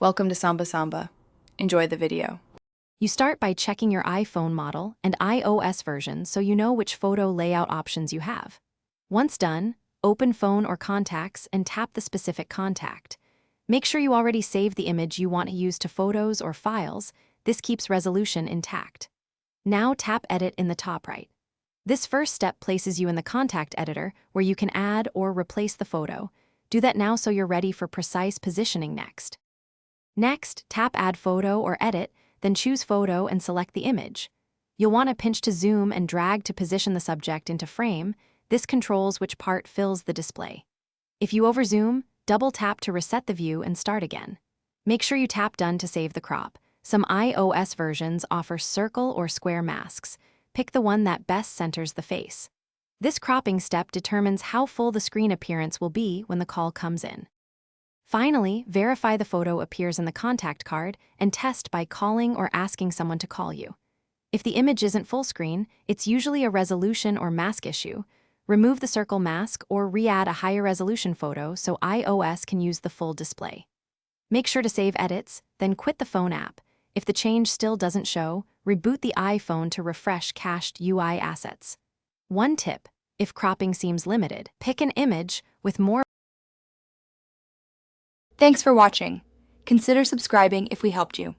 Welcome to Samba Samba. Enjoy the video. You start by checking your iPhone model and iOS version so you know which photo layout options you have. Once done, open Phone or Contacts and tap the specific contact. Make sure you already saved the image you want to use to Photos or Files. This keeps resolution intact. Now tap Edit in the top right. This first step places you in the contact editor where you can add or replace the photo. Do that now so you're ready for precise positioning next. Next, tap Add Photo or Edit, then choose Photo and select the image. You'll want to pinch to zoom and drag to position the subject into frame. This controls which part fills the display. If you overzoom, double tap to reset the view and start again. Make sure you tap Done to save the crop. Some iOS versions offer circle or square masks. Pick the one that best centers the face. This cropping step determines how full the screen appearance will be when the call comes in. Finally, verify the photo appears in the contact card and test by calling or asking someone to call you. If the image isn't full screen, it's usually a resolution or mask issue. Remove the circle mask or re-add a higher resolution photo so iOS can use the full display. Make sure to save edits, then quit the phone app. If the change still doesn't show, reboot the iPhone to refresh cached UI assets. One tip: if cropping seems limited, pick an image with more. Thanks for watching. Consider subscribing if we helped you.